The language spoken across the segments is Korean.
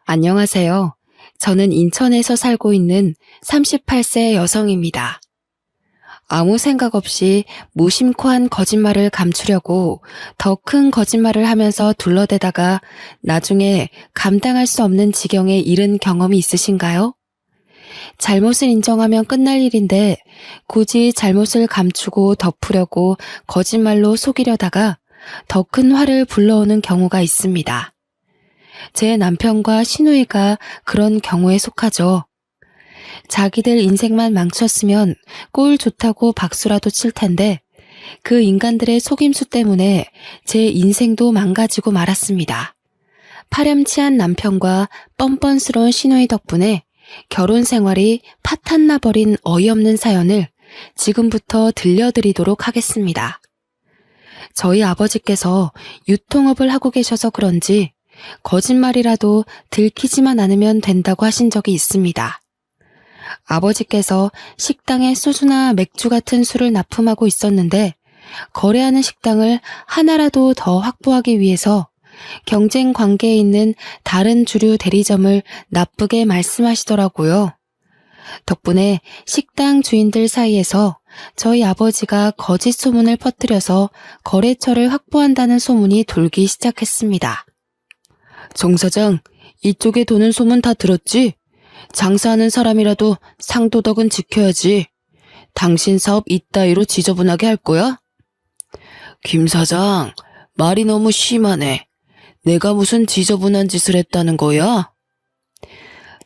안녕하세요. 저는 인천에서 살고 있는 38세 여성입니다. 아무 생각 없이 무심코 한 거짓말을 감추려고 더 큰 거짓말을 하면서 둘러대다가 나중에 감당할 수 없는 지경에 이른 경험이 있으신가요? 잘못을 인정하면 끝날 일인데 굳이 잘못을 감추고 덮으려고 거짓말로 속이려다가 더 큰 화를 불러오는 경우가 있습니다. 제 남편과 시누이가 그런 경우에 속하죠. 자기들 인생만 망쳤으면 꼴 좋다고 박수라도 칠 텐데 그 인간들의 속임수 때문에 제 인생도 망가지고 말았습니다. 파렴치한 남편과 뻔뻔스러운 시누이 덕분에 결혼 생활이 파탄나버린 어이없는 사연을 지금부터 들려드리도록 하겠습니다. 저희 아버지께서 유통업을 하고 계셔서 그런지 거짓말이라도 들키지만 않으면 된다고 하신 적이 있습니다. 아버지께서 식당에 소주나 맥주 같은 술을 납품하고 있었는데 거래하는 식당을 하나라도 더 확보하기 위해서 경쟁 관계에 있는 다른 주류 대리점을 나쁘게 말씀하시더라고요. 덕분에 식당 주인들 사이에서 저희 아버지가 거짓 소문을 퍼뜨려서 거래처를 확보한다는 소문이 돌기 시작했습니다. 정 사장, 이쪽에 도는 소문 다 들었지? 장사하는 사람이라도 상도덕은 지켜야지. 당신 사업 이따위로 지저분하게 할 거야? 김 사장, 말이 너무 심하네. 내가 무슨 지저분한 짓을 했다는 거야?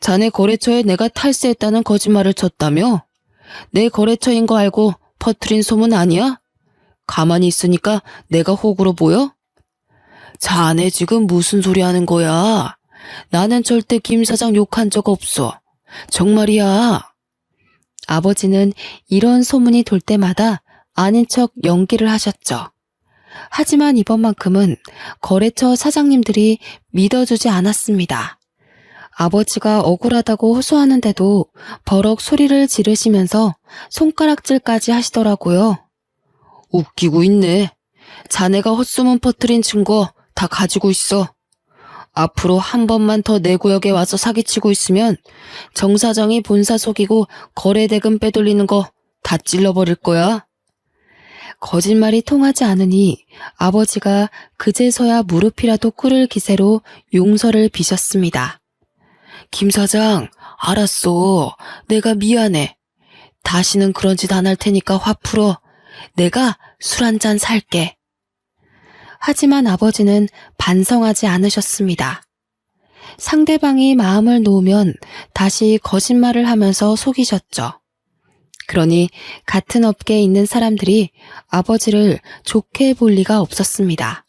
자네 거래처에 내가 탈세했다는 거짓말을 쳤다며? 내 거래처인 거 알고 퍼뜨린 소문 아니야? 가만히 있으니까 내가 호구로 보여? 자네 지금 무슨 소리 하는 거야? 나는 절대 김 사장 욕한 적 없어. 정말이야. 아버지는 이런 소문이 돌 때마다 아닌 척 연기를 하셨죠. 하지만 이번만큼은 거래처 사장님들이 믿어주지 않았습니다. 아버지가 억울하다고 호소하는데도 버럭 소리를 지르시면서 손가락질까지 하시더라고요. 웃기고 있네. 자네가 헛소문 퍼뜨린 증거 다 가지고 있어. 앞으로 한 번만 더 내 구역에 와서 사기치고 있으면 정 사장이 본사 속이고 거래대금 빼돌리는 거 다 찔러버릴 거야. 거짓말이 통하지 않으니 아버지가 그제서야 무릎이라도 꿇을 기세로 용서를 비셨습니다. 김 사장, 알았어. 내가 미안해. 다시는 그런 짓 안 할 테니까 화 풀어. 내가 술 한 잔 살게. 하지만 아버지는 반성하지 않으셨습니다. 상대방이 마음을 놓으면 다시 거짓말을 하면서 속이셨죠. 그러니 같은 업계에 있는 사람들이 아버지를 좋게 볼 리가 없었습니다.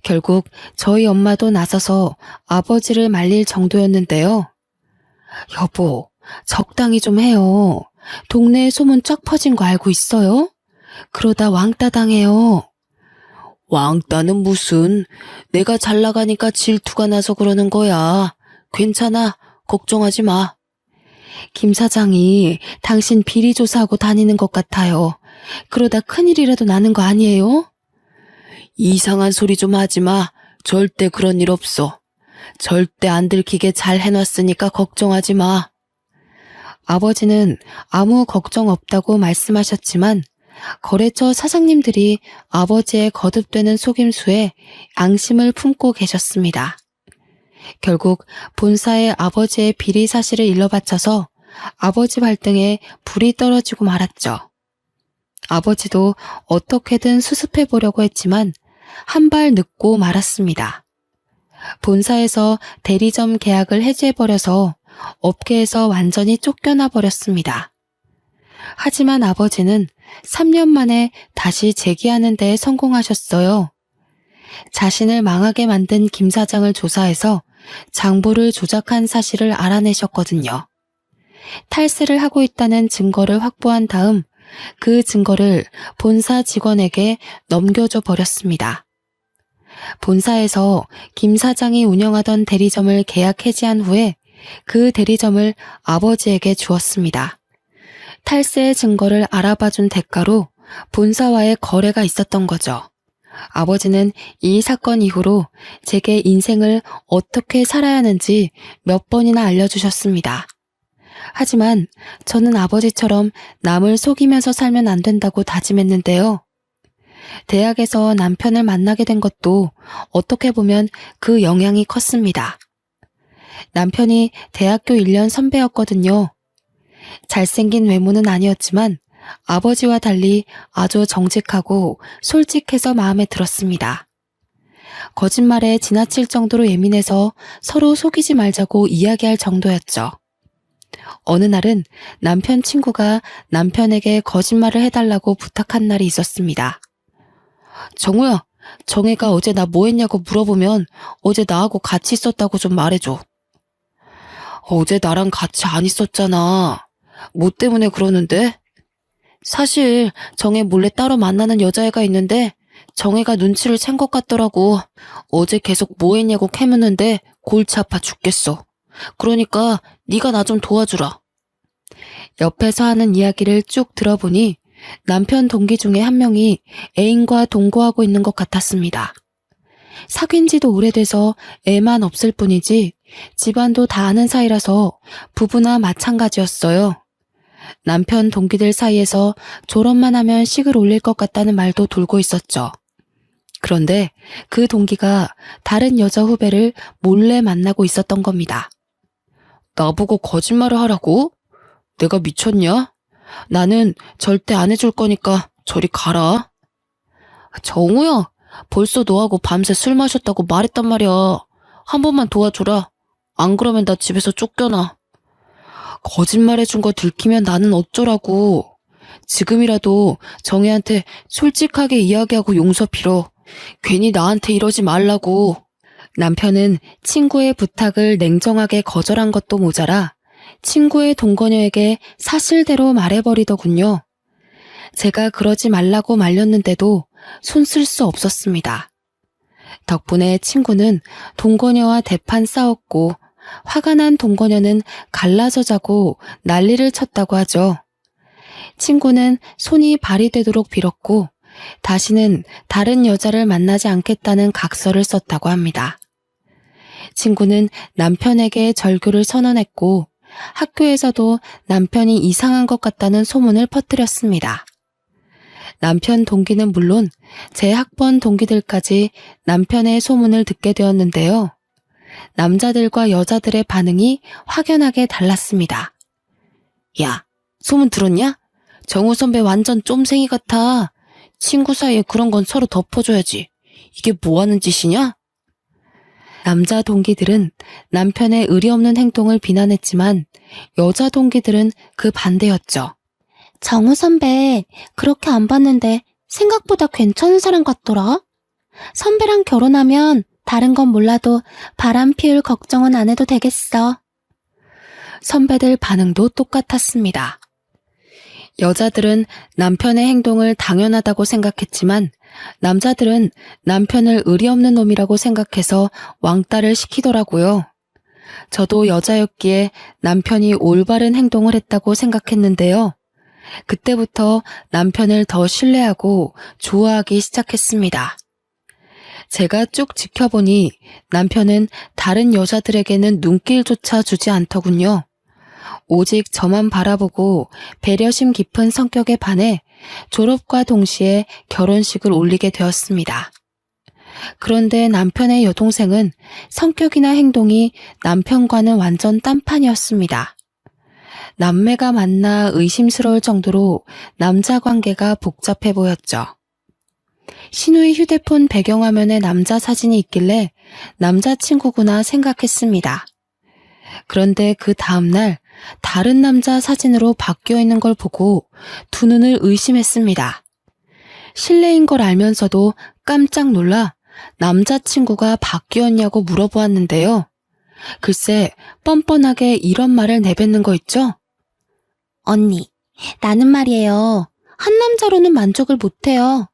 결국 저희 엄마도 나서서 아버지를 말릴 정도였는데요. 여보, 적당히 좀 해요. 동네에 소문 쫙 퍼진 거 알고 있어요? 그러다 왕따 당해요. 왕따는 무슨, 내가 잘 나가니까 질투가 나서 그러는 거야. 괜찮아, 걱정하지 마. 김 사장이 당신 비리 조사하고 다니는 것 같아요. 그러다 큰일이라도 나는 거 아니에요? 이상한 소리 좀 하지 마. 절대 그런 일 없어. 절대 안 들키게 잘 해놨으니까 걱정하지 마. 아버지는 아무 걱정 없다고 말씀하셨지만 거래처 사장님들이 아버지의 거듭되는 속임수에 앙심을 품고 계셨습니다. 결국 본사에 아버지의 비리 사실을 일러바쳐서 아버지 발등에 불이 떨어지고 말았죠. 아버지도 어떻게든 수습해 보려고 했지만 한 발 늦고 말았습니다. 본사에서 대리점 계약을 해지해버려서 업계에서 완전히 쫓겨나 버렸습니다. 하지만 아버지는 3년 만에 다시 재기하는 데 성공하셨어요. 자신을 망하게 만든 김 사장을 조사해서 장부를 조작한 사실을 알아내셨거든요. 탈세를 하고 있다는 증거를 확보한 다음 그 증거를 본사 직원에게 넘겨줘 버렸습니다. 본사에서 김 사장이 운영하던 대리점을 계약 해지한 후에 그 대리점을 아버지에게 주었습니다. 탈세의 증거를 알아봐준 대가로 본사와의 거래가 있었던 거죠. 아버지는 이 사건 이후로 제게 인생을 어떻게 살아야 하는지 몇 번이나 알려주셨습니다. 하지만 저는 아버지처럼 남을 속이면서 살면 안 된다고 다짐했는데요. 대학에서 남편을 만나게 된 것도 어떻게 보면 그 영향이 컸습니다. 남편이 대학교 1년 선배였거든요. 잘생긴 외모는 아니었지만 아버지와 달리 아주 정직하고 솔직해서 마음에 들었습니다. 거짓말에 지나칠 정도로 예민해서 서로 속이지 말자고 이야기할 정도였죠. 어느 날은 남편 친구가 남편에게 거짓말을 해달라고 부탁한 날이 있었습니다. 정우야, 정혜가 어제 나 뭐 했냐고 물어보면 어제 나하고 같이 있었다고 좀 말해줘. 어제 나랑 같이 안 있었잖아. 뭐 때문에 그러는데? 사실 정혜 몰래 따로 만나는 여자애가 있는데 정혜가 눈치를 챈 것 같더라고. 어제 계속 뭐 했냐고 캐묻는데 골치 아파 죽겠어. 그러니까 네가 나 좀 도와주라. 옆에서 하는 이야기를 쭉 들어보니 남편 동기 중에 한 명이 애인과 동거하고 있는 것 같았습니다. 사귄 지도 오래돼서 애만 없을 뿐이지 집안도 다 아는 사이라서 부부나 마찬가지였어요. 남편 동기들 사이에서 졸업만 하면 식을 올릴 것 같다는 말도 돌고 있었죠. 그런데 그 동기가 다른 여자 후배를 몰래 만나고 있었던 겁니다. 나보고 거짓말을 하라고? 내가 미쳤냐? 나는 절대 안 해줄 거니까 저리 가라. 정우야, 벌써 너하고 밤새 술 마셨다고 말했단 말이야. 한 번만 도와줘라. 안 그러면 나 집에서 쫓겨나. 거짓말해준 거 들키면 나는 어쩌라고. 지금이라도 정혜한테 솔직하게 이야기하고 용서 빌어. 괜히 나한테 이러지 말라고. 남편은 친구의 부탁을 냉정하게 거절한 것도 모자라 친구의 동거녀에게 사실대로 말해버리더군요. 제가 그러지 말라고 말렸는데도 손 쓸 수 없었습니다. 덕분에 친구는 동거녀와 대판 싸웠고 화가 난 동거녀는 갈라서 자고 난리를 쳤다고 하죠. 친구는 손이 발이 되도록 빌었고 다시는 다른 여자를 만나지 않겠다는 각서를 썼다고 합니다. 친구는 남편에게 절교를 선언했고 학교에서도 남편이 이상한 것 같다는 소문을 퍼뜨렸습니다. 남편 동기는 물론 제 학번 동기들까지 남편의 소문을 듣게 되었는데요. 남자들과 여자들의 반응이 확연하게 달랐습니다. 야, 소문 들었냐? 정우 선배 완전 쫌생이 같아. 친구 사이에 그런 건 서로 덮어줘야지. 이게 뭐 하는 짓이냐? 남자 동기들은 남편의 의리 없는 행동을 비난했지만 여자 동기들은 그 반대였죠. 정우 선배, 그렇게 안 봤는데 생각보다 괜찮은 사람 같더라. 선배랑 결혼하면 다른 건 몰라도 바람 피울 걱정은 안 해도 되겠어. 선배들 반응도 똑같았습니다. 여자들은 남편의 행동을 당연하다고 생각했지만 남자들은 남편을 의리 없는 놈이라고 생각해서 왕따를 시키더라고요. 저도 여자였기에 남편이 올바른 행동을 했다고 생각했는데요. 그때부터 남편을 더 신뢰하고 좋아하기 시작했습니다. 제가 쭉 지켜보니 남편은 다른 여자들에게는 눈길조차 주지 않더군요. 오직 저만 바라보고 배려심 깊은 성격에 반해 졸업과 동시에 결혼식을 올리게 되었습니다. 그런데 남편의 여동생은 성격이나 행동이 남편과는 완전 딴판이었습니다. 남매가 만나 의심스러울 정도로 남자 관계가 복잡해 보였죠. 신우의 휴대폰 배경화면에 남자 사진이 있길래 남자친구구나 생각했습니다. 그런데 그 다음날 다른 남자 사진으로 바뀌어 있는 걸 보고 두 눈을 의심했습니다. 실례인 걸 알면서도 깜짝 놀라 남자친구가 바뀌었냐고 물어보았는데요. 글쎄 뻔뻔하게 이런 말을 내뱉는 거 있죠? 언니, 나는 말이에요. 한 남자로는 만족을 못해요.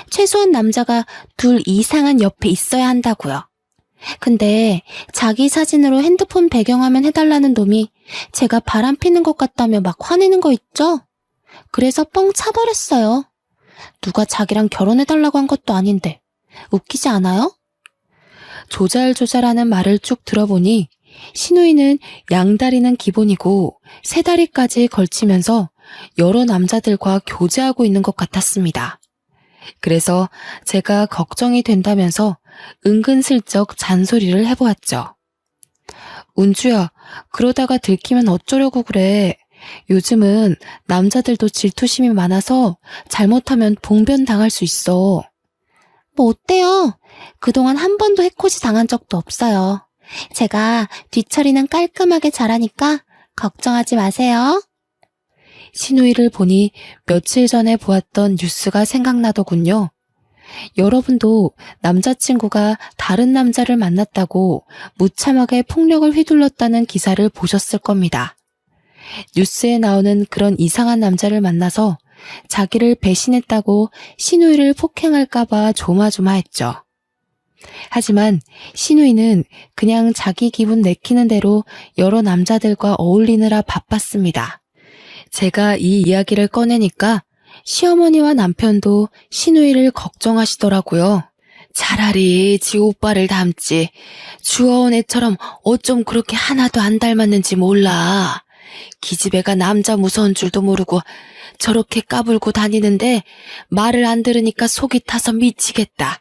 최소한 남자가 둘 이상은 옆에 있어야 한다고요. 근데 자기 사진으로 핸드폰 배경화면 해달라는 놈이 제가 바람 피는 것 같다며 막 화내는 거 있죠? 그래서 뻥 차버렸어요. 누가 자기랑 결혼해달라고 한 것도 아닌데 웃기지 않아요? 조잘조잘하는 말을 쭉 들어보니 신우이는 양다리는 기본이고 세 다리까지 걸치면서 여러 남자들과 교제하고 있는 것 같았습니다. 그래서 제가 걱정이 된다면서 은근슬쩍 잔소리를 해보았죠. 운주야, 그러다가 들키면 어쩌려고 그래. 요즘은 남자들도 질투심이 많아서 잘못하면 봉변당할 수 있어. 뭐 어때요? 그동안 한 번도 해코지 당한 적도 없어요. 제가 뒤처리는 깔끔하게 잘하니까 걱정하지 마세요. 신우이를 보니 며칠 전에 보았던 뉴스가 생각나더군요. 여러분도 남자친구가 다른 남자를 만났다고 무참하게 폭력을 휘둘렀다는 기사를 보셨을 겁니다. 뉴스에 나오는 그런 이상한 남자를 만나서 자기를 배신했다고 신우이를 폭행할까봐 조마조마했죠. 하지만 신우이는 그냥 자기 기분 내키는 대로 여러 남자들과 어울리느라 바빴습니다. 제가 이 이야기를 꺼내니까 시어머니와 남편도 신우이를 걱정하시더라고요. 차라리 지 오빠를 닮지. 주워온 애처럼 어쩜 그렇게 하나도 안 닮았는지 몰라. 기집애가 남자 무서운 줄도 모르고 저렇게 까불고 다니는데 말을 안 들으니까 속이 타서 미치겠다.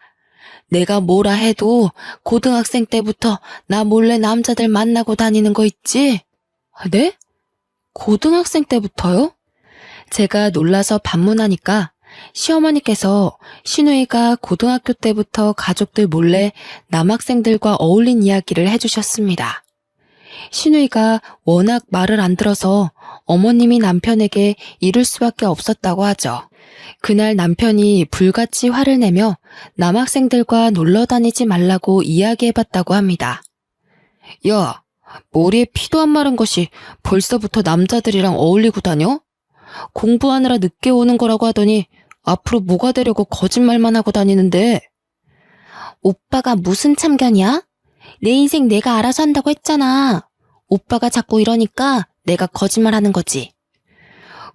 내가 뭐라 해도 고등학생 때부터 나 몰래 남자들 만나고 다니는 거 있지? 네? 고등학생 때부터요? 제가 놀라서 반문하니까 시어머니께서 신우이가 고등학교 때부터 가족들 몰래 남학생들과 어울린 이야기를 해주셨습니다. 신우이가 워낙 말을 안 들어서 어머님이 남편에게 이룰 수밖에 없었다고 하죠. 그날 남편이 불같이 화를 내며 남학생들과 놀러 다니지 말라고 이야기해봤다고 합니다. 야, 머리에 피도 안 마른 것이 벌써부터 남자들이랑 어울리고 다녀? 공부하느라 늦게 오는 거라고 하더니 앞으로 뭐가 되려고 거짓말만 하고 다니는데. 오빠가 무슨 참견이야? 내 인생 내가 알아서 한다고 했잖아. 오빠가 자꾸 이러니까 내가 거짓말하는 거지.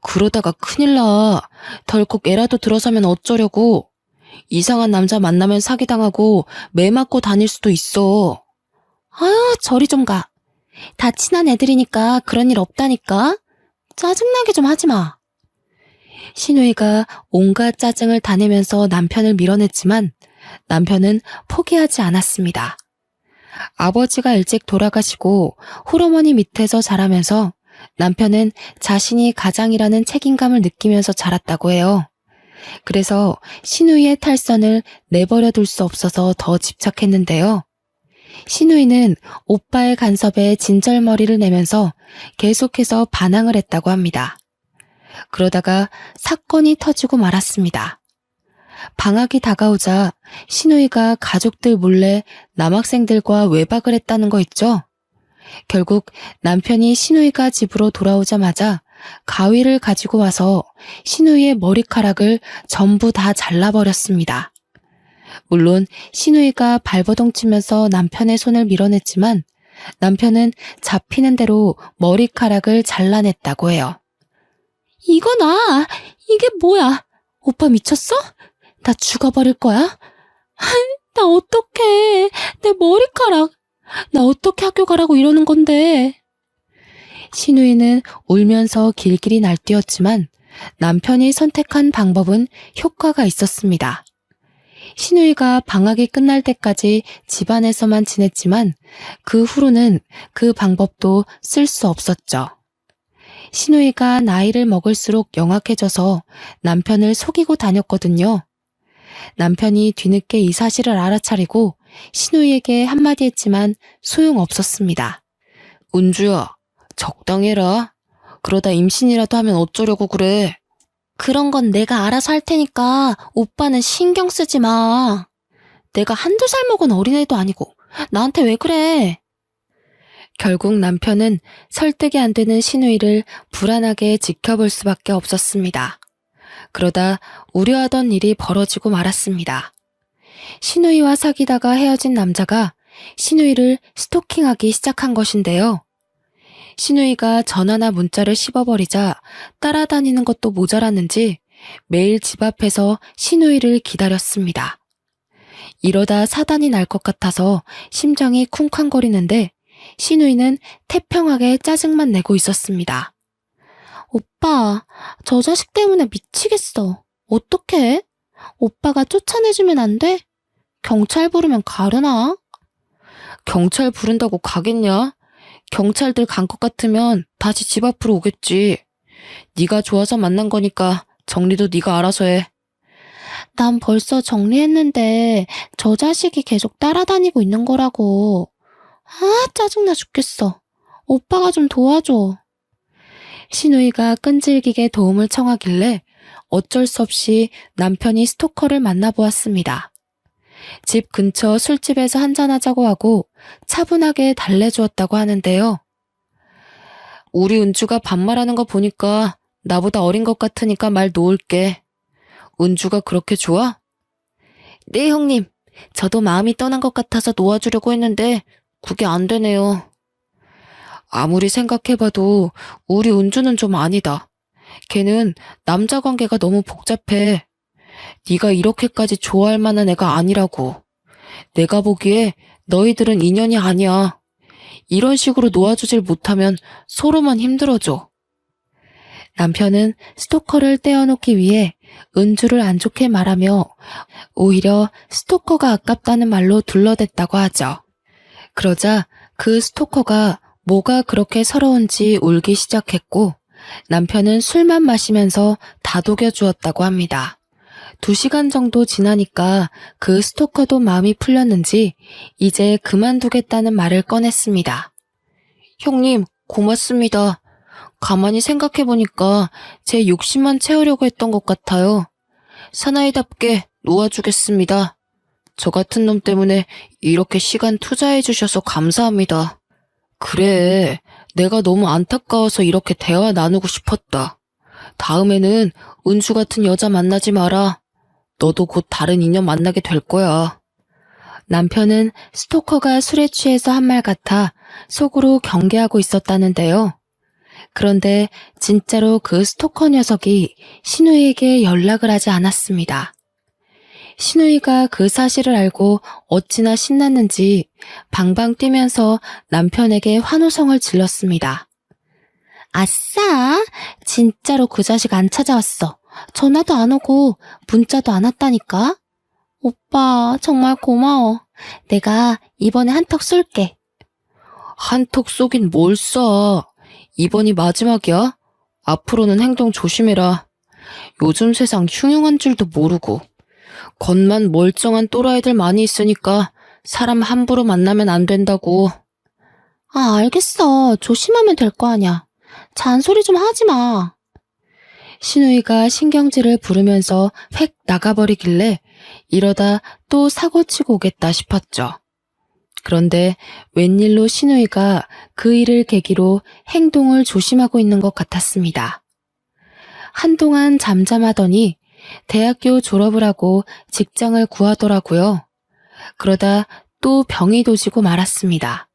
그러다가 큰일 나. 덜컥 애라도 들어서면 어쩌려고. 이상한 남자 만나면 사기당하고 매 맞고 다닐 수도 있어. 아유, 저리 좀 가. 다 친한 애들이니까 그런 일 없다니까. 짜증나게 좀 하지 마. 신우이가 온갖 짜증을 다 내면서 남편을 밀어냈지만 남편은 포기하지 않았습니다. 아버지가 일찍 돌아가시고 홀어머니 밑에서 자라면서 남편은 자신이 가장이라는 책임감을 느끼면서 자랐다고 해요. 그래서 신우이의 탈선을 내버려 둘 수 없어서 더 집착했는데요. 신우이는 오빠의 간섭에 진절머리를 내면서 계속해서 반항을 했다고 합니다. 그러다가 사건이 터지고 말았습니다. 방학이 다가오자 신우이가 가족들 몰래 남학생들과 외박을 했다는 거 있죠? 결국 남편이 신우이가 집으로 돌아오자마자 가위를 가지고 와서 신우이의 머리카락을 전부 다 잘라버렸습니다. 물론 신우이가 발버둥 치면서 남편의 손을 밀어냈지만 남편은 잡히는 대로 머리카락을 잘라냈다고 해요. 이거나! 이게 뭐야? 오빠 미쳤어? 나 죽어버릴 거야? 나 어떡해. 내 머리카락. 나 어떻게 학교 가라고 이러는 건데. 신우이는 울면서 길길이 날뛰었지만 남편이 선택한 방법은 효과가 있었습니다. 신우이가 방학이 끝날 때까지 집안에서만 지냈지만 그 후로는 그 방법도 쓸 수 없었죠. 신우이가 나이를 먹을수록 영악해져서 남편을 속이고 다녔거든요. 남편이 뒤늦게 이 사실을 알아차리고 신우이에게 한마디 했지만 소용없었습니다. 운주야, 적당히 해라. 그러다 임신이라도 하면 어쩌려고 그래. 그런 건 내가 알아서 할 테니까 오빠는 신경 쓰지 마. 내가 한두 살 먹은 어린애도 아니고 나한테 왜 그래? 결국 남편은 설득이 안 되는 신우이를 불안하게 지켜볼 수밖에 없었습니다. 그러다 우려하던 일이 벌어지고 말았습니다. 신우이와 사귀다가 헤어진 남자가 신우이를 스토킹하기 시작한 것인데요. 신우이가 전화나 문자를 씹어버리자 따라다니는 것도 모자랐는지 매일 집 앞에서 신우이를 기다렸습니다. 이러다 사단이 날 것 같아서 심장이 쿵쾅거리는데 신우이는 태평하게 짜증만 내고 있었습니다. 오빠, 저 자식 때문에 미치겠어. 어떡해? 오빠가 쫓아내주면 안 돼? 경찰 부르면 가려나? 경찰 부른다고 가겠냐? 경찰들 간 것 같으면 다시 집 앞으로 오겠지. 네가 좋아서 만난 거니까 정리도 네가 알아서 해. 난 벌써 정리했는데 저 자식이 계속 따라다니고 있는 거라고. 아, 짜증나 죽겠어. 오빠가 좀 도와줘. 신우이가 끈질기게 도움을 청하길래 어쩔 수 없이 남편이 스토커를 만나보았습니다. 집 근처 술집에서 한잔하자고 하고 차분하게 달래주었다고 하는데요. 우리 은주가 반말하는 거 보니까 나보다 어린 것 같으니까 말 놓을게. 은주가 그렇게 좋아? 네, 형님. 저도 마음이 떠난 것 같아서 놓아주려고 했는데 그게 안 되네요. 아무리 생각해봐도 우리 은주는 좀 아니다. 걔는 남자 관계가 너무 복잡해. 네가 이렇게까지 좋아할 만한 애가 아니라고. 내가 보기에 너희들은 인연이 아니야. 이런 식으로 놓아주질 못하면 서로만 힘들어져. 남편은 스토커를 떼어놓기 위해 은주를 안 좋게 말하며 오히려 스토커가 아깝다는 말로 둘러댔다고 하죠. 그러자 그 스토커가 뭐가 그렇게 서러운지 울기 시작했고 남편은 술만 마시면서 다독여 주었다고 합니다. 2시간 정도 지나니까 그 스토커도 마음이 풀렸는지 이제 그만두겠다는 말을 꺼냈습니다. 형님, 고맙습니다. 가만히 생각해보니까 제 욕심만 채우려고 했던 것 같아요. 사나이답게 놓아주겠습니다. 저 같은 놈 때문에 이렇게 시간 투자해주셔서 감사합니다. 그래, 내가 너무 안타까워서 이렇게 대화 나누고 싶었다. 다음에는 은주 같은 여자 만나지 마라. 너도 곧 다른 인연 만나게 될 거야. 남편은 스토커가 술에 취해서 한 말 같아 속으로 경계하고 있었다는데요. 그런데 진짜로 그 스토커 녀석이 신우이에게 연락을 하지 않았습니다. 신우이가 그 사실을 알고 어찌나 신났는지 방방 뛰면서 남편에게 환호성을 질렀습니다. 아싸! 진짜로 그 자식 안 찾아왔어. 전화도 안 오고 문자도 안 왔다니까. 오빠 정말 고마워. 내가 이번에 한턱 쏠게. 한턱 쏘긴 뭘 쏴. 이번이 마지막이야. 앞으로는 행동 조심해라. 요즘 세상 흉흉한 줄도 모르고. 겉만 멀쩡한 또라이들 많이 있으니까 사람 함부로 만나면 안 된다고. 아, 알겠어. 조심하면 될 거 아냐. 잔소리 좀 하지 마. 신우이가 신경질을 부르면서 획 나가버리길래 이러다 또 사고치고 오겠다 싶었죠. 그런데 웬일로 신우이가 그 일을 계기로 행동을 조심하고 있는 것 같았습니다. 한동안 잠잠하더니 대학교 졸업을 하고 직장을 구하더라고요. 그러다 또 병이 도지고 말았습니다.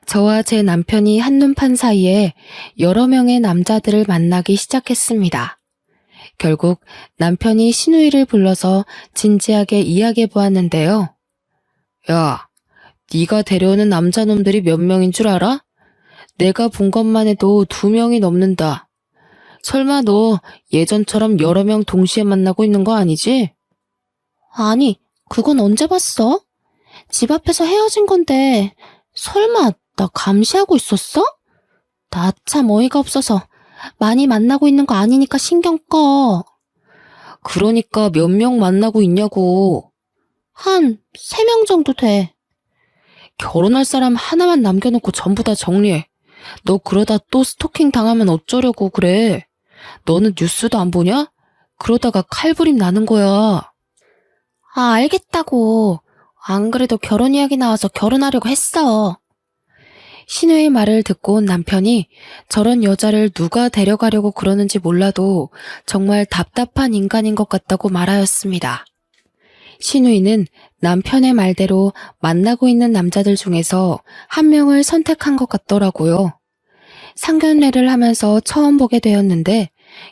저와 제 남편이 한눈판 사이에 여러 명의 남자들을 만나기 시작했습니다. 결국 남편이 신우이를 불러서 진지하게 이야기해 보았는데요. 야, 네가 데려오는 남자놈들이 몇 명인 줄 알아? 내가 본 것만 해도 2명이 넘는다. 설마 너 예전처럼 여러 명 동시에 만나고 있는 거 아니지? 아니, 그건 언제 봤어? 집 앞에서 헤어진 건데 설마 나 감시하고 있었어? 나 참 어이가 없어서 많이 만나고 있는 거 아니니까 신경 꺼. 그러니까 몇 명 만나고 있냐고. 한 3명 정도 돼. 결혼할 사람 하나만 남겨놓고 전부 다 정리해. 너 그러다 또 스토킹 당하면 어쩌려고 그래. 너는 뉴스도 안 보냐? 그러다가 칼부림 나는 거야. 아, 알겠다고. 안 그래도 결혼 이야기 나와서 결혼하려고 했어. 신우의 말을 듣고 온 남편이 저런 여자를 누가 데려가려고 그러는지 몰라도 정말 답답한 인간인 것 같다고 말하였습니다. 신우이는 남편의 말대로 만나고 있는 남자들 중에서 한 명을 선택한 것 같더라고요. 상견례를 하면서 처음 보게 되었는데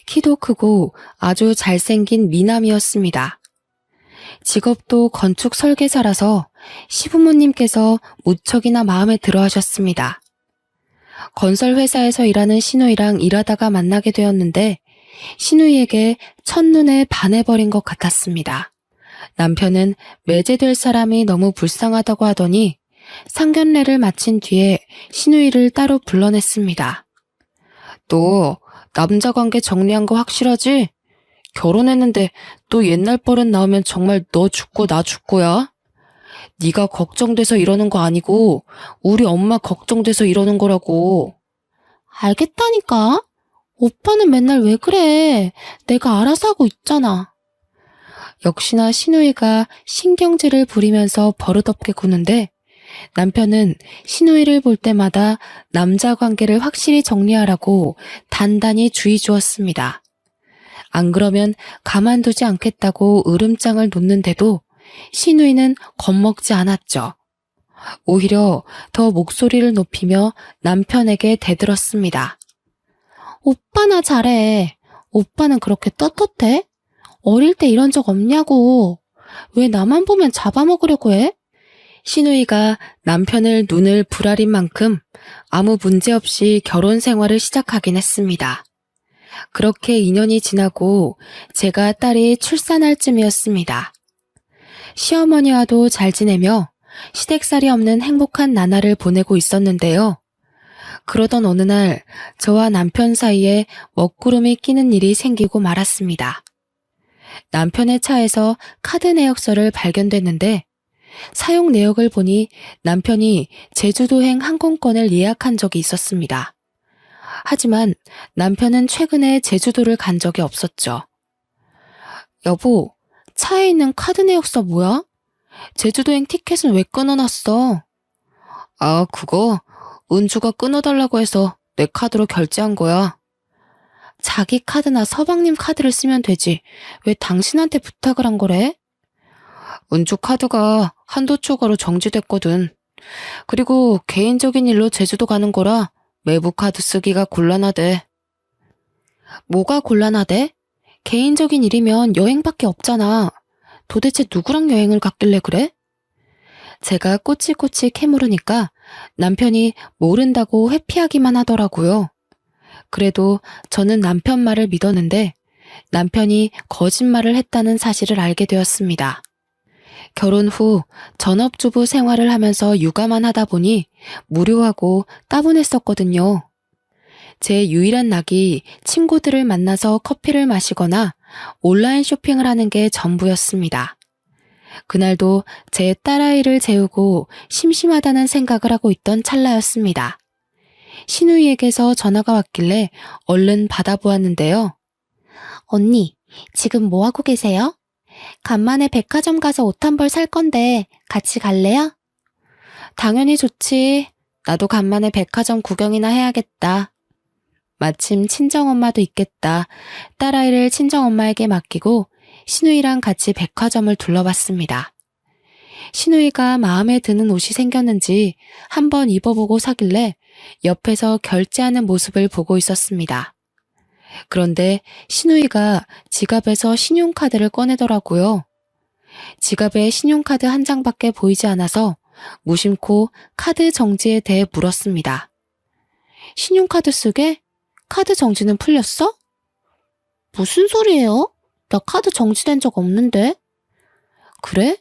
키도 크고 아주 잘생긴 미남이었습니다. 직업도 건축 설계사라서 시부모님께서 무척이나 마음에 들어 하셨습니다. 건설 회사에서 일하는 시누이랑 일하다가 만나게 되었는데 시누이에게 첫눈에 반해버린 것 같았습니다. 남편은 매제될 사람이 너무 불쌍하다고 하더니 상견례를 마친 뒤에 시누이를 따로 불러냈습니다. 너 남자 관계 정리한 거 확실하지? 결혼했는데 또 옛날 버릇 나오면 정말 너 죽고 나 죽고야? 네가 걱정돼서 이러는 거 아니고 우리 엄마 걱정돼서 이러는 거라고. 알겠다니까. 오빠는 맨날 왜 그래? 내가 알아서 하고 있잖아. 역시나 시누이가 신경질을 부리면서 버릇없게 구는데 남편은 시누이를 볼 때마다 남자 관계를 확실히 정리하라고 단단히 주의 주었습니다. 안 그러면 가만두지 않겠다고 으름장을 놓는데도 시누이는 겁먹지 않았죠. 오히려 더 목소리를 높이며 남편에게 대들었습니다. 오빠나 잘해. 오빠는 그렇게 떳떳해? 어릴 때 이런 적 없냐고. 왜 나만 보면 잡아먹으려고 해? 시누이가 남편을 눈을 부라린 만큼 아무 문제 없이 결혼 생활을 시작하긴 했습니다. 그렇게 2년이 지나고 제가 딸이 출산할 쯤이었습니다. 시어머니와도 잘 지내며 시댁살이 없는 행복한 나날을 보내고 있었는데요. 그러던 어느 날 저와 남편 사이에 먹구름이 끼는 일이 생기고 말았습니다. 남편의 차에서 카드 내역서를 발견됐는데 사용 내역을 보니 남편이 제주도행 항공권을 예약한 적이 있었습니다. 하지만 남편은 최근에 제주도를 간 적이 없었죠. 여보, 차에 있는 카드 내역서 뭐야? 제주도행 티켓은 왜 끊어놨어? 아, 그거 은주가 끊어달라고 해서 내 카드로 결제한 거야. 자기 카드나 서방님 카드를 쓰면 되지. 왜 당신한테 부탁을 한 거래? 은주 카드가 한도 초과로 정지됐거든. 그리고 개인적인 일로 제주도 가는 거라 외부 카드 쓰기가 곤란하대. 뭐가 곤란하대? 개인적인 일이면 여행밖에 없잖아. 도대체 누구랑 여행을 갔길래 그래? 제가 꼬치꼬치 캐물으니까 남편이 모른다고 회피하기만 하더라고요. 그래도 저는 남편 말을 믿었는데 남편이 거짓말을 했다는 사실을 알게 되었습니다. 결혼 후 전업주부 생활을 하면서 육아만 하다 보니 무료하고 따분했었거든요. 제 유일한 낙이 친구들을 만나서 커피를 마시거나 온라인 쇼핑을 하는 게 전부였습니다. 그날도 제 딸아이를 재우고 심심하다는 생각을 하고 있던 찰나였습니다. 시누이에게서 전화가 왔길래 얼른 받아보았는데요. 언니, 지금 뭐하고 계세요? 간만에 백화점 가서 옷 한 벌 살 건데 같이 갈래요? 당연히 좋지. 나도 간만에 백화점 구경이나 해야겠다. 마침 친정엄마도 있겠다. 딸아이를 친정엄마에게 맡기고 시누이랑 같이 백화점을 둘러봤습니다. 시누이가 마음에 드는 옷이 생겼는지 한번 입어보고 사길래 옆에서 결제하는 모습을 보고 있었습니다. 그런데 시누이가 지갑에서 신용카드를 꺼내더라고요. 지갑에 신용카드 한 장밖에 보이지 않아서 무심코 카드 정지에 대해 물었습니다. 신용카드 쓰게? 카드 정지는 풀렸어? 무슨 소리예요? 나 카드 정지된 적 없는데? 그래?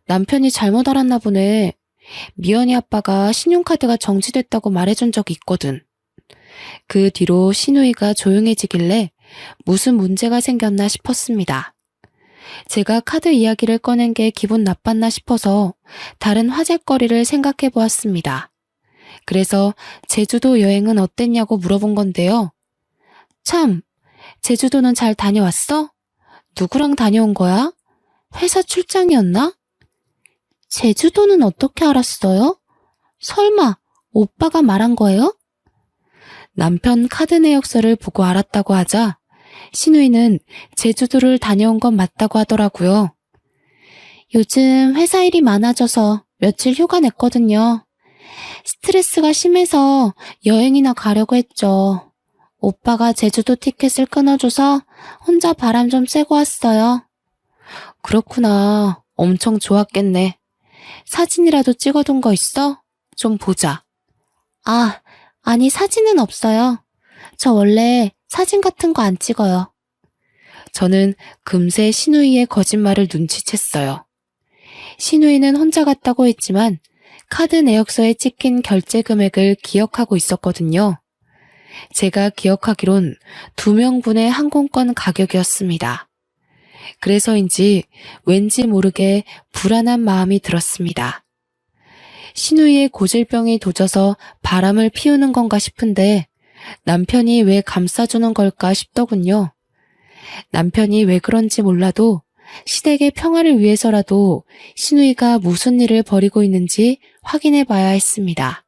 남편이 잘못 알았나 보네. 미연이 아빠가 신용카드가 정지됐다고 말해준 적이 있거든. 그 뒤로 시누이가 조용해지길래 무슨 문제가 생겼나 싶었습니다. 제가 카드 이야기를 꺼낸 게 기분 나빴나 싶어서 다른 화제거리를 생각해 보았습니다. 그래서 제주도 여행은 어땠냐고 물어본 건데요. 참, 제주도는 잘 다녀왔어? 누구랑 다녀온 거야? 회사 출장이었나? 제주도는 어떻게 알았어요? 설마 오빠가 말한 거예요? 남편 카드 내역서를 보고 알았다고 하자 시누이는 제주도를 다녀온 건 맞다고 하더라고요. 요즘 회사 일이 많아져서 며칠 휴가 냈거든요. 스트레스가 심해서 여행이나 가려고 했죠. 오빠가 제주도 티켓을 끊어줘서 혼자 바람 좀 쐬고 왔어요. 그렇구나. 엄청 좋았겠네. 사진이라도 찍어둔 거 있어? 좀 보자. 아, 아니 사진은 없어요. 저 원래 사진 같은 거 안 찍어요. 저는 금세 신우이의 거짓말을 눈치챘어요. 신우이는 혼자 갔다고 했지만 카드 내역서에 찍힌 결제 금액을 기억하고 있었거든요. 제가 기억하기론 2명분의 항공권 가격이었습니다. 그래서인지 왠지 모르게 불안한 마음이 들었습니다. 신우이의 고질병이 도져서 바람을 피우는 건가 싶은데 남편이 왜 감싸주는 걸까 싶더군요. 남편이 왜 그런지 몰라도 시댁의 평화를 위해서라도 신우이가 무슨 일을 벌이고 있는지 확인해 봐야 했습니다.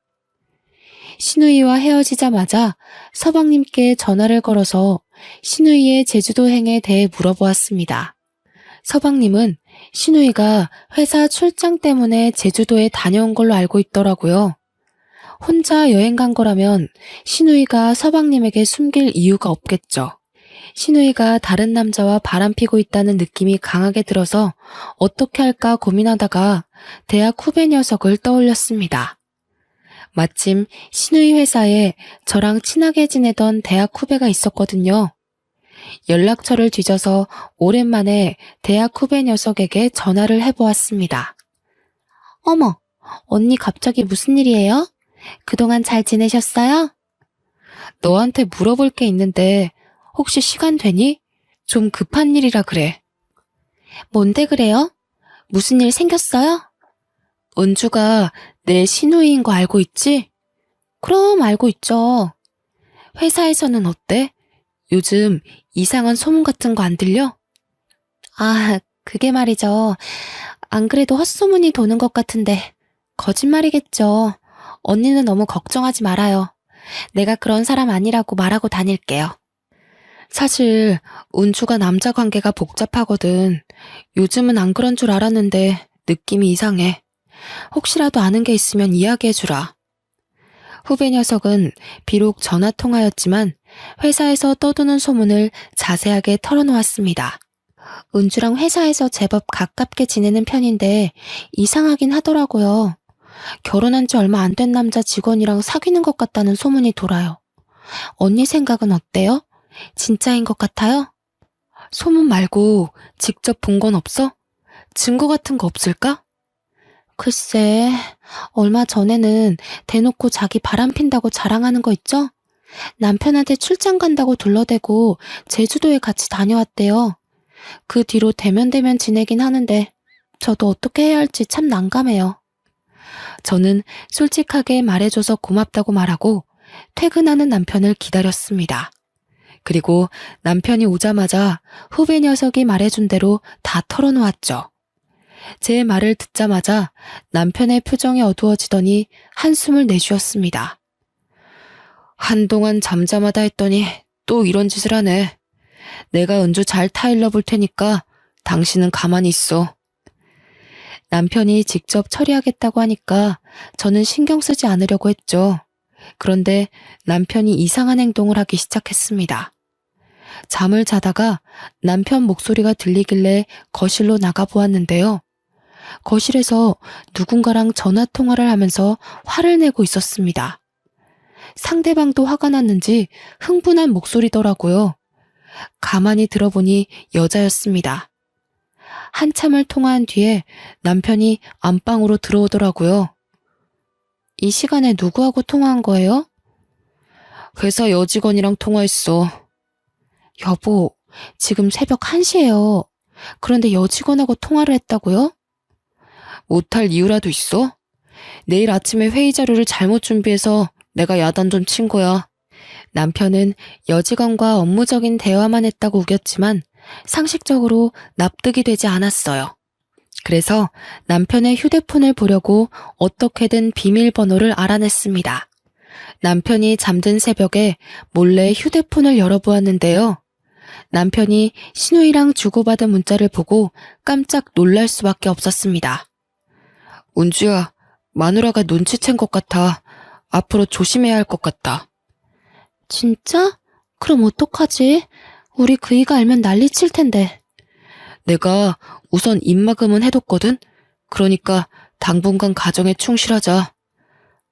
신우이와 헤어지자마자 서방님께 전화를 걸어서 신우이의 제주도행에 대해 물어보았습니다. 서방님은 신우이가 회사 출장 때문에 제주도에 다녀온 걸로 알고 있더라고요. 혼자 여행 간 거라면 신우이가 서방님에게 숨길 이유가 없겠죠. 신우이가 다른 남자와 바람피고 있다는 느낌이 강하게 들어서 어떻게 할까 고민하다가 대학 후배 녀석을 떠올렸습니다. 마침 신우이 회사에 저랑 친하게 지내던 대학 후배가 있었거든요. 연락처를 뒤져서 오랜만에 대학 후배 녀석에게 전화를 해보았습니다. 어머, 언니 갑자기 무슨 일이에요? 그동안 잘 지내셨어요? 너한테 물어볼 게 있는데 혹시 시간 되니? 좀 급한 일이라 그래. 뭔데 그래요? 무슨 일 생겼어요? 은주가 내 신우이인 거 알고 있지? 그럼 알고 있죠. 회사에서는 어때? 요즘 이상한 소문 같은 거 안 들려? 아, 그게 말이죠. 안 그래도 헛소문이 도는 것 같은데 거짓말이겠죠. 언니는 너무 걱정하지 말아요. 내가 그런 사람 아니라고 말하고 다닐게요. 사실 은주가 남자 관계가 복잡하거든. 요즘은 안 그런 줄 알았는데 느낌이 이상해. 혹시라도 아는 게 있으면 이야기해주라. 후배 녀석은 비록 전화통화였지만 회사에서 떠도는 소문을 자세하게 털어놓았습니다. 은주랑 회사에서 제법 가깝게 지내는 편인데 이상하긴 하더라고요. 결혼한 지 얼마 안 된 남자 직원이랑 사귀는 것 같다는 소문이 돌아요. 언니 생각은 어때요? 진짜인 것 같아요? 소문 말고 직접 본 건 없어? 증거 같은 거 없을까? 글쎄, 얼마 전에는 대놓고 자기 바람핀다고 자랑하는 거 있죠? 남편한테 출장 간다고 둘러대고 제주도에 같이 다녀왔대요. 그 뒤로 대면대면 지내긴 하는데 저도 어떻게 해야 할지 참 난감해요. 저는 솔직하게 말해줘서 고맙다고 말하고 퇴근하는 남편을 기다렸습니다. 그리고 남편이 오자마자 후배 녀석이 말해준 대로 다 털어놓았죠. 제 말을 듣자마자 남편의 표정이 어두워지더니 한숨을 내쉬었습니다. 한동안 잠잠하다 했더니 또 이런 짓을 하네. 내가 은주 잘 타일러 볼 테니까 당신은 가만히 있어. 남편이 직접 처리하겠다고 하니까 저는 신경 쓰지 않으려고 했죠. 그런데 남편이 이상한 행동을 하기 시작했습니다. 잠을 자다가 남편 목소리가 들리길래 거실로 나가보았는데요. 거실에서 누군가랑 전화통화를 하면서 화를 내고 있었습니다. 상대방도 화가 났는지 흥분한 목소리더라고요. 가만히 들어보니 여자였습니다. 한참을 통화한 뒤에 남편이 안방으로 들어오더라고요. 이 시간에 누구하고 통화한 거예요? 회사 여직원이랑 통화했어. 여보, 지금 새벽 1시예요. 그런데 여직원하고 통화를 했다고요? 못할 이유라도 있어? 내일 아침에 회의 자료를 잘못 준비해서 내가 야단 좀 친 거야. 남편은 여직원과 업무적인 대화만 했다고 우겼지만 상식적으로 납득이 되지 않았어요. 그래서 남편의 휴대폰을 보려고 어떻게든 비밀번호를 알아냈습니다. 남편이 잠든 새벽에 몰래 휴대폰을 열어보았는데요. 남편이 신우이랑 주고받은 문자를 보고 깜짝 놀랄 수밖에 없었습니다. 은주야, 마누라가 눈치챈 것 같아. 앞으로 조심해야 할 것 같다. 진짜? 그럼 어떡하지? 우리 그이가 알면 난리 칠 텐데. 내가 우선 입막음은 해뒀거든? 그러니까 당분간 가정에 충실하자.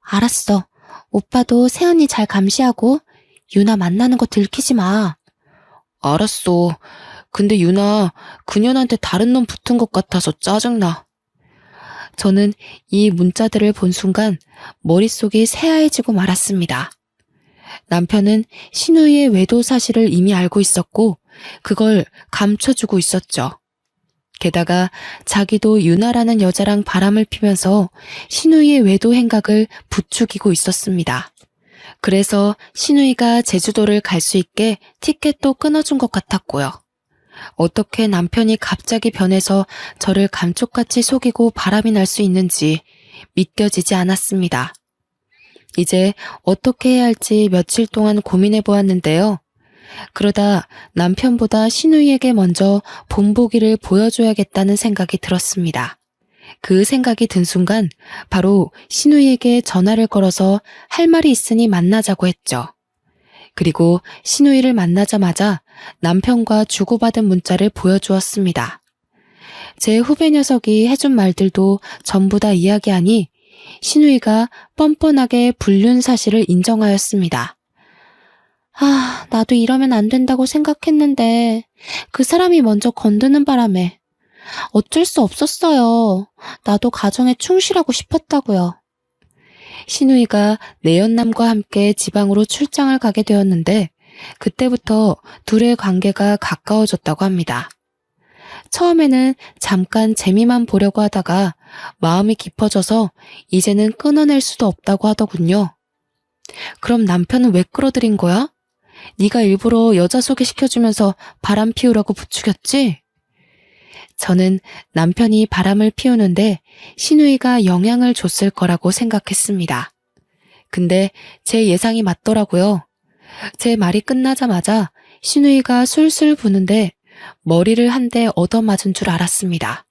알았어. 오빠도 새언니 잘 감시하고 유나 만나는 거 들키지 마. 알았어. 근데 유나, 그년한테 다른 놈 붙은 것 같아서 짜증나. 저는 이 문자들을 본 순간 머릿속이 새하얘지고 말았습니다. 남편은 신우이의 외도 사실을 이미 알고 있었고 그걸 감춰주고 있었죠. 게다가 자기도 유나라는 여자랑 바람을 피면서 신우이의 외도 행각을 부추기고 있었습니다. 그래서 신우이가 제주도를 갈 수 있게 티켓도 끊어준 것 같았고요. 어떻게 남편이 갑자기 변해서 저를 감쪽같이 속이고 바람이 날 수 있는지 믿겨지지 않았습니다. 이제 어떻게 해야 할지 며칠 동안 고민해 보았는데요. 그러다 남편보다 신우이에게 먼저 본보기를 보여줘야겠다는 생각이 들었습니다. 그 생각이 든 순간 바로 신우이에게 전화를 걸어서 할 말이 있으니 만나자고 했죠. 그리고 신우이를 만나자마자 남편과 주고받은 문자를 보여주었습니다. 제 후배 녀석이 해준 말들도 전부 다 이야기하니 신우이가 뻔뻔하게 불륜 사실을 인정하였습니다. 아, 나도 이러면 안 된다고 생각했는데 그 사람이 먼저 건드는 바람에 어쩔 수 없었어요. 나도 가정에 충실하고 싶었다고요. 신우이가 내연남과 함께 지방으로 출장을 가게 되었는데 그때부터 둘의 관계가 가까워졌다고 합니다. 처음에는 잠깐 재미만 보려고 하다가 마음이 깊어져서 이제는 끊어낼 수도 없다고 하더군요. 그럼 남편은 왜 끌어들인 거야? 네가 일부러 여자 소개시켜주면서 바람 피우라고 부추겼지? 저는 남편이 바람을 피우는데 신우이가 영향을 줬을 거라고 생각했습니다. 근데 제 예상이 맞더라고요. 제 말이 끝나자마자 신우이가 술술 부는데 머리를 한 대 얻어맞은 줄 알았습니다.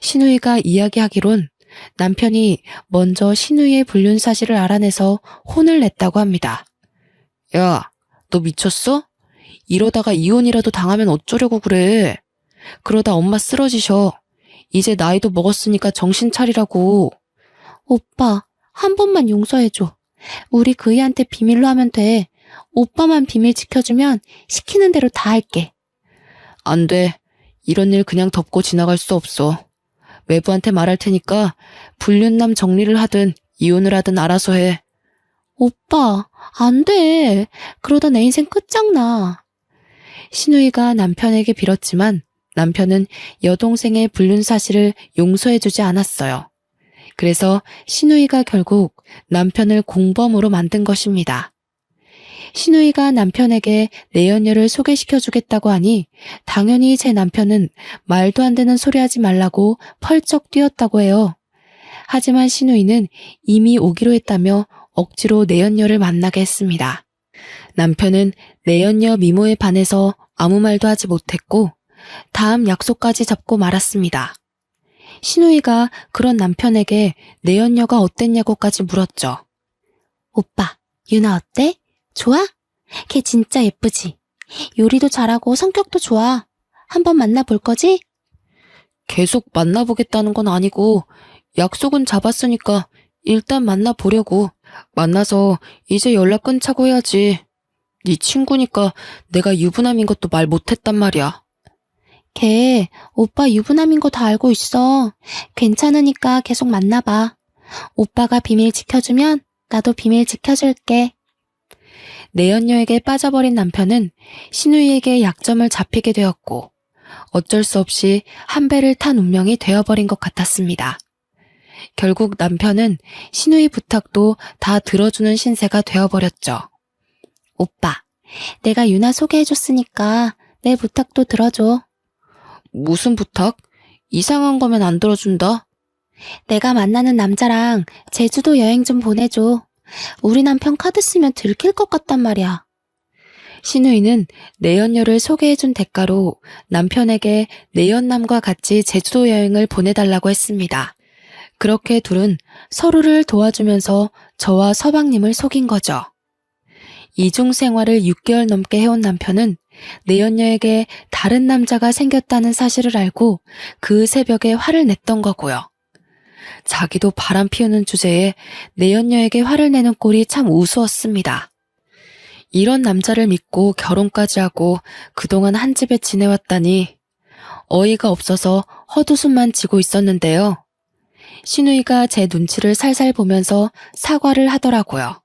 신우이가 이야기하기론 남편이 먼저 신우이의 불륜 사실을 알아내서 혼을 냈다고 합니다. 야, 너 미쳤어? 이러다가 이혼이라도 당하면 어쩌려고 그래? 그러다 엄마 쓰러지셔. 이제 나이도 먹었으니까 정신 차리라고. 오빠, 한 번만 용서해줘. 우리 그이한테 비밀로 하면 돼. 오빠만 비밀 지켜주면 시키는 대로 다 할게. 안 돼. 이런 일 그냥 덮고 지나갈 수 없어. 외부한테 말할 테니까 불륜남 정리를 하든 이혼을 하든 알아서 해. 오빠, 안 돼. 그러다 내 인생 끝장나. 신우이가 남편에게 빌었지만 남편은 여동생의 불륜 사실을 용서해주지 않았어요. 그래서 신우이가 결국 남편을 공범으로 만든 것입니다. 신우이가 남편에게 내연녀를 소개시켜주겠다고 하니 당연히 제 남편은 말도 안 되는 소리 하지 말라고 펄쩍 뛰었다고 해요. 하지만 신우이는 이미 오기로 했다며 억지로 내연녀를 만나게 했습니다. 남편은 내연녀 미모에 반해서 아무 말도 하지 못했고 다음 약속까지 잡고 말았습니다. 신우이가 그런 남편에게 내연녀가 어땠냐고까지 물었죠. 오빠, 유나 어때? 좋아? 걔 진짜 예쁘지? 요리도 잘하고 성격도 좋아. 한번 만나볼 거지? 계속 만나보겠다는 건 아니고 약속은 잡았으니까 일단 만나보려고. 만나서 이제 연락 끊자고 해야지. 네 친구니까 내가 유부남인 것도 말 못했단 말이야. 걔 오빠 유부남인 거 다 알고 있어. 괜찮으니까 계속 만나봐. 오빠가 비밀 지켜주면 나도 비밀 지켜줄게. 내연녀에게 빠져버린 남편은 신우이에게 약점을 잡히게 되었고 어쩔 수 없이 한 배를 탄 운명이 되어버린 것 같았습니다. 결국 남편은 신우이 부탁도 다 들어주는 신세가 되어버렸죠. 오빠, 내가 유나 소개해줬으니까 내 부탁도 들어줘. 무슨 부탁? 이상한 거면 안 들어준다. 내가 만나는 남자랑 제주도 여행 좀 보내줘. 우리 남편 카드 쓰면 들킬 것 같단 말이야. 신우이는 내연녀를 소개해준 대가로 남편에게 내연남과 같이 제주도 여행을 보내달라고 했습니다. 그렇게 둘은 서로를 도와주면서 저와 서방님을 속인 거죠. 이중 생활을 6개월 넘게 해온 남편은 내연녀에게 다른 남자가 생겼다는 사실을 알고 그 새벽에 화를 냈던 거고요. 자기도 바람 피우는 주제에 내연녀에게 화를 내는 꼴이 참 우스웠습니다. 이런 남자를 믿고 결혼까지 하고 그동안 한 집에 지내왔다니 어이가 없어서 헛웃음만 지고 있었는데요. 신우이가 제 눈치를 살살 보면서 사과를 하더라고요.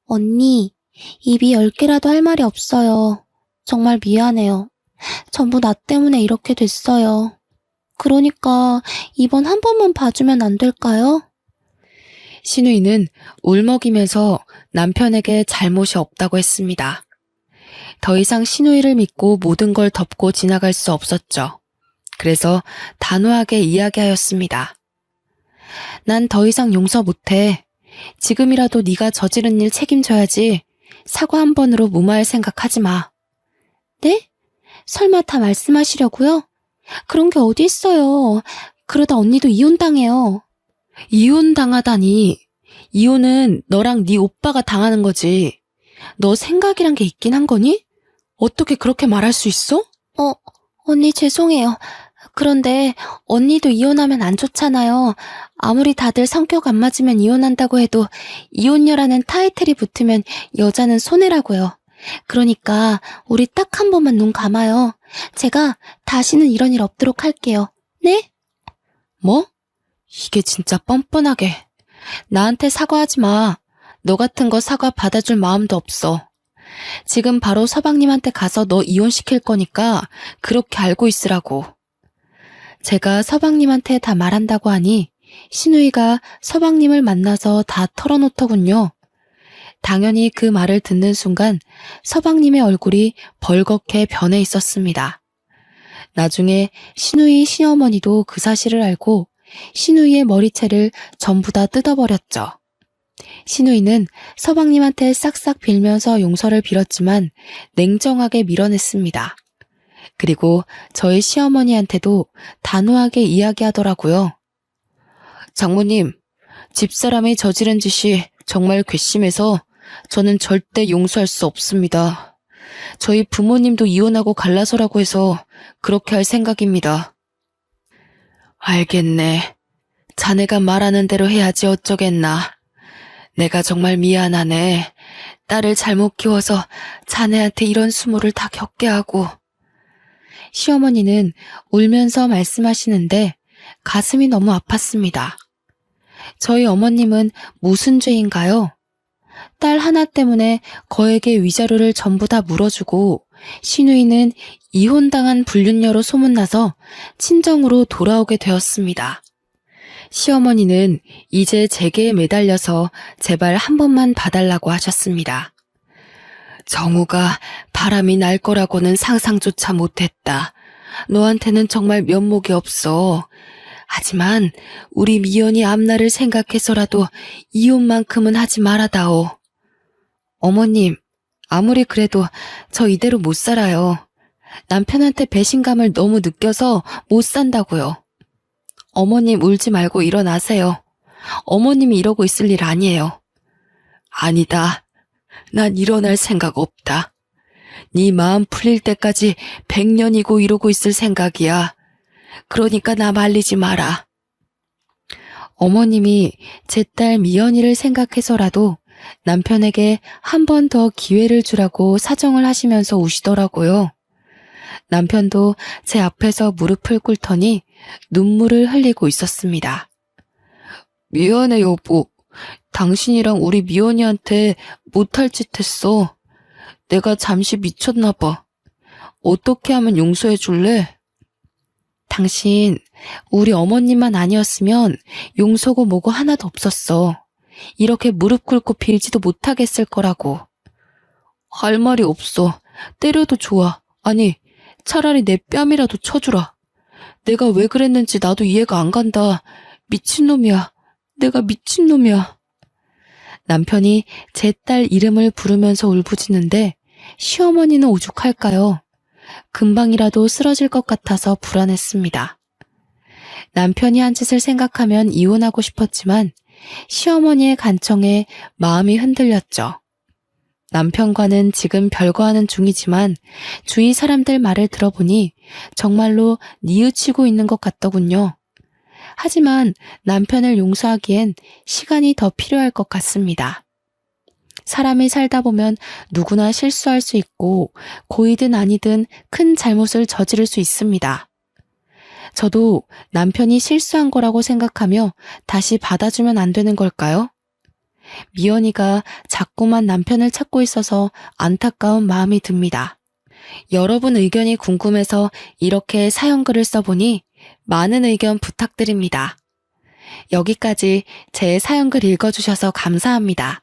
언니, 입이 10개라도 할 말이 없어요. 정말 미안해요. 전부 나 때문에 이렇게 됐어요. 그러니까 이번 한 번만 봐주면 안 될까요? 신우이는 울먹이면서 남편에게 잘못이 없다고 했습니다. 더 이상 신우이를 믿고 모든 걸 덮고 지나갈 수 없었죠. 그래서 단호하게 이야기하였습니다. 난 더 이상 용서 못해. 지금이라도 네가 저지른 일 책임져야지. 사과 한 번으로 무마할 생각하지 마. 네? 설마 다 말씀하시려고요? 그런 게 어디 있어요. 그러다 언니도 이혼당해요. 이혼당하다니. 이혼은 너랑 네 오빠가 당하는 거지. 너 생각이란 게 있긴 한 거니? 어떻게 그렇게 말할 수 있어? 언니 죄송해요. 그런데 언니도 이혼하면 안 좋잖아요. 아무리 다들 성격 안 맞으면 이혼한다고 해도 이혼녀라는 타이틀이 붙으면 여자는 손해라고요. 그러니까 우리 딱 한 번만 눈 감아요. 제가 다시는 이런 일 없도록 할게요. 네? 뭐? 이게 진짜 뻔뻔하게. 나한테 사과하지 마. 너 같은 거 사과 받아줄 마음도 없어. 지금 바로 서방님한테 가서 너 이혼시킬 거니까 그렇게 알고 있으라고. 제가 서방님한테 다 말한다고 하니 신우이가 서방님을 만나서 다 털어놓더군요. 당연히 그 말을 듣는 순간 서방님의 얼굴이 벌겋게 변해 있었습니다. 나중에 신우이 시어머니도 그 사실을 알고 신우이의 머리채를 전부 다 뜯어버렸죠. 신우이는 서방님한테 싹싹 빌면서 용서를 빌었지만 냉정하게 밀어냈습니다. 그리고 저희 시어머니한테도 단호하게 이야기하더라고요. 장모님, 집사람이 저지른 짓이 정말 괘씸해서 저는 절대 용서할 수 없습니다. 저희 부모님도 이혼하고 갈라서라고 해서 그렇게 할 생각입니다. 알겠네. 자네가 말하는 대로 해야지 어쩌겠나. 내가 정말 미안하네. 딸을 잘못 키워서 자네한테 이런 수모를 다 겪게 하고. 시어머니는 울면서 말씀하시는데 가슴이 너무 아팠습니다. 저희 어머님은 무슨 죄인가요? 딸 하나 때문에 거액의 위자료를 전부 다 물어주고 신우이는 이혼당한 불륜녀로 소문나서 친정으로 돌아오게 되었습니다. 시어머니는 이제 제게에 매달려서 제발 한 번만 봐달라고 하셨습니다. 정우가 바람이 날 거라고는 상상조차 못했다. 너한테는 정말 면목이 없어. 하지만 우리 미연이 앞날을 생각해서라도 이혼만큼은 하지 말아다오. 어머님, 아무리 그래도 저 이대로 못 살아요. 남편한테 배신감을 너무 느껴서 못 산다고요. 어머님 울지 말고 일어나세요. 어머님이 이러고 있을 일 아니에요. 아니다. 난 일어날 생각 없다. 네 마음 풀릴 때까지 100년이고 이러고 있을 생각이야. 그러니까 나 말리지 마라. 어머님이 제 딸 미연이를 생각해서라도 남편에게 한 번 더 기회를 주라고 사정을 하시면서 우시더라고요. 남편도 제 앞에서 무릎을 꿇더니 눈물을 흘리고 있었습니다. 미안해 여보. 당신이랑 우리 미연이한테 못할 짓 했어. 내가 잠시 미쳤나 봐. 어떻게 하면 용서해 줄래? 당신 우리 어머님만 아니었으면 용서고 뭐고 하나도 없었어. 이렇게 무릎 꿇고 빌지도 못하겠을 거라고. 할 말이 없어. 때려도 좋아. 아니, 차라리 내 뺨이라도 쳐주라. 내가 왜 그랬는지 나도 이해가 안 간다. 미친놈이야. 내가 미친놈이야. 남편이 제 딸 이름을 부르면서 울부짖는데 시어머니는 오죽할까요? 금방이라도 쓰러질 것 같아서 불안했습니다. 남편이 한 짓을 생각하면 이혼하고 싶었지만 시어머니의 간청에 마음이 흔들렸죠. 남편과는 지금 별거하는 중이지만 주위 사람들 말을 들어보니 정말로 뉘우치고 있는 것 같더군요. 하지만 남편을 용서하기엔 시간이 더 필요할 것 같습니다. 사람이 살다 보면 누구나 실수할 수 있고 고이든 아니든 큰 잘못을 저지를 수 있습니다. 저도 남편이 실수한 거라고 생각하며 다시 받아주면 안 되는 걸까요? 미연이가 자꾸만 남편을 찾고 있어서 안타까운 마음이 듭니다. 여러분 의견이 궁금해서 이렇게 사연글을 써보니 많은 의견 부탁드립니다. 여기까지 제 사연글 읽어주셔서 감사합니다.